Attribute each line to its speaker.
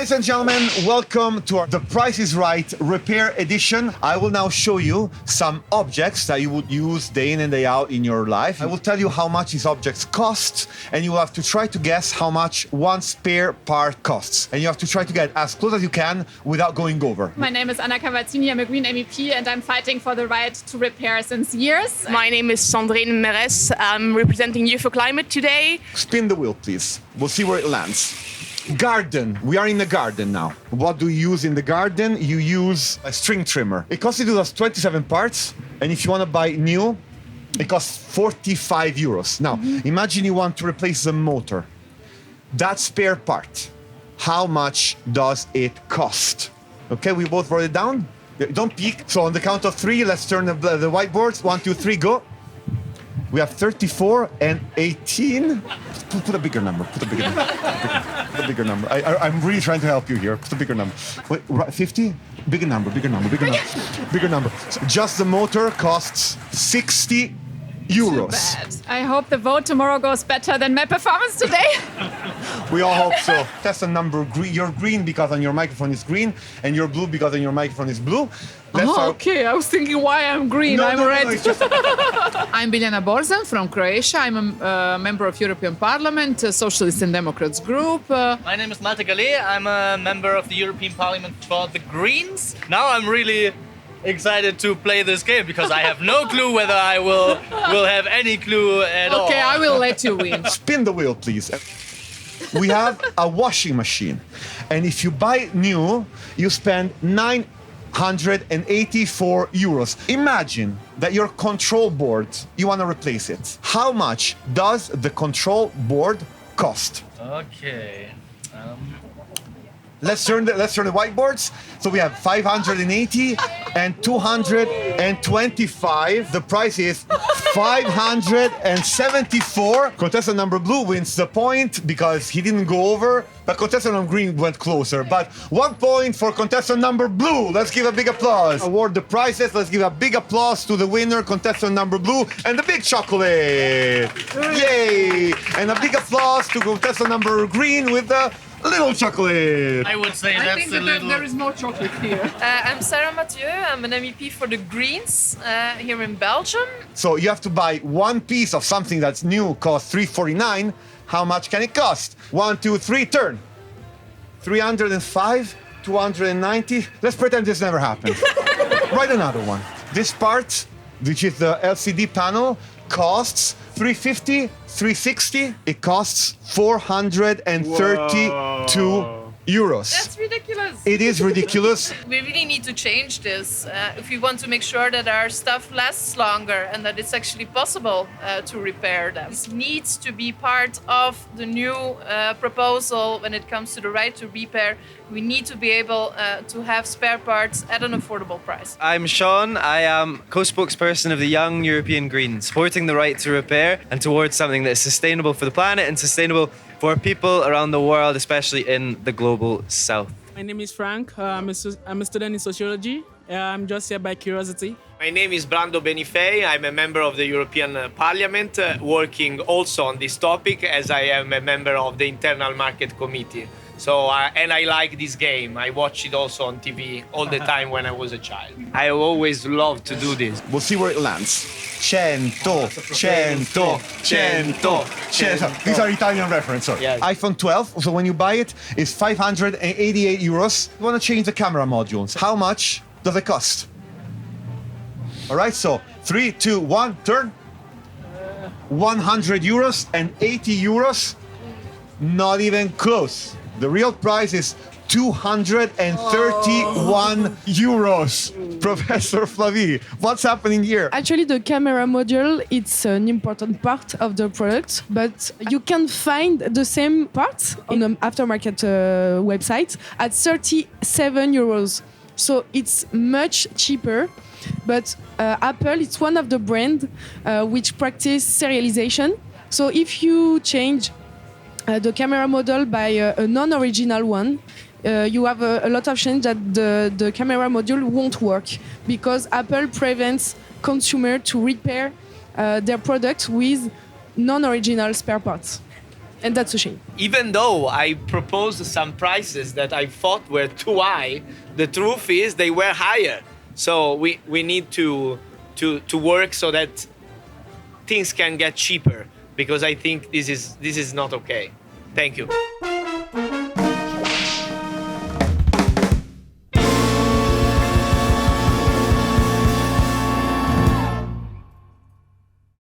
Speaker 1: Ladies and gentlemen, welcome to The Price is Right Repair Edition. I will now show you some objects that you would use day in and day out in your life. I will tell you how much these objects cost, and you will have to try to guess how much one spare part costs. And you have to try to get as close as you can without going over.
Speaker 2: My name is Anna Cavazzini, I'm a Green MEP, and I'm fighting for the right to repair since years.
Speaker 3: My name is Sandrine Meres. I'm representing Youth for Climate today.
Speaker 1: Spin the wheel, please. We'll see where it lands. Garden. We are in the garden now. What do you use in the garden? You use a string trimmer. It constitutes 27 parts, and if you want to buy new, it costs 45 euros. Now, imagine you want to replace the motor. That spare part, how much does it cost? Okay, we both wrote it down. Don't peek. So on the count of three, let's turn the whiteboards. 1, 2, 3, go. We have 34 and 18. Put a bigger number. Put a bigger number. Put a bigger number. I'm really trying to help you here. Put a bigger number. Wait, 50? Bigger number. Bigger number. Bigger number. Bigger number. So just the motor costs 60 euros.
Speaker 2: Bad. I hope the vote tomorrow goes better than my performance today.
Speaker 1: We all hope so. Test a number. You're green because on your microphone is green, and you're blue because on your microphone is blue.
Speaker 2: Okay. I was thinking why I'm green. I'm red.
Speaker 1: No, it's just...
Speaker 4: I'm Biljana Borzan from Croatia. I'm a member of European Parliament, Socialist and Democrats group.
Speaker 5: My name is Malte Gallet. I'm a member of the European Parliament for the Greens. Now I'm really excited to play this game because I have no clue whether I will have any clue at all.
Speaker 4: Okay, I will let you win.
Speaker 1: Spin the wheel, please. We have a washing machine, and if you buy it new, you spend 984 euros. Imagine that your control board, you want to replace it. How much does the control board cost?
Speaker 5: Okay.
Speaker 1: Let's turn the whiteboards. So we have 580 and 225. The price is 574. Contestant number blue wins the point because he didn't go over, but contestant number green went closer. But 1 point for contestant number blue. Let's give a big applause. Award the prizes. Let's give a big applause to the winner, contestant number blue, and the big chocolate. Yay! And a big applause to contestant number green with the little chocolate.
Speaker 5: I would say
Speaker 4: I
Speaker 5: that's
Speaker 4: think
Speaker 5: a
Speaker 4: that
Speaker 5: little...
Speaker 4: there is more chocolate here.
Speaker 3: I'm Sarah Mathieu. I'm an MEP for the Greens here in Belgium.
Speaker 1: So you have to buy one piece of something that's new, costs 349. How much can it cost? 1, 2, 3, turn. 305, 290. Let's pretend this never happened. Write another one. This part, which is the LCD panel, costs 350, 360. It costs 432 euros.
Speaker 3: That's ridiculous.
Speaker 1: It is ridiculous.
Speaker 3: We really need to change this if we want to make sure that our stuff lasts longer and that it's actually possible to repair them. This needs to be part of the new proposal when it comes to the right to repair. We need to be able to have spare parts at an affordable price.
Speaker 6: I'm Sean. I am co-spokesperson of the Young European Greens, supporting the right to repair and towards something that is sustainable for the planet and sustainable for people around the world, especially in the global south.
Speaker 7: My name is Frank. I'm a student in sociology. I'm just here by curiosity.
Speaker 8: My name is Brando Benifei. I'm a member of the European Parliament, working also on this topic as I am a member of the Internal Market Committee. So, and I like this game. I watch it also on TV all the time when I was a child. I always loved to do this.
Speaker 1: We'll see where it lands. 100, 100, 100. These are Italian reference, sorry.
Speaker 8: Yes.
Speaker 1: iPhone 12, so when you buy it, it's 588 euros. You want to change the camera modules. How much does it cost? All right, so 3, 2, 1, turn. 100 euros and 80 euros. Not even close. The real price is 231 euros. Professor Flavie, what's happening here?
Speaker 9: Actually, the camera module, it's an important part of the product, but you can find the same parts on an aftermarket website at 37 euros. So it's much cheaper, but Apple, it's one of the brands which practice serialization. So if you change the camera model by a non-original one, you have a lot of chance that the camera module won't work because Apple prevents consumers to repair their products with non-original spare parts. And that's a shame.
Speaker 8: Even though I proposed some prices that I thought were too high, the truth is they were higher. So we need to work so that things can get cheaper, because I think this is not okay. Thank you.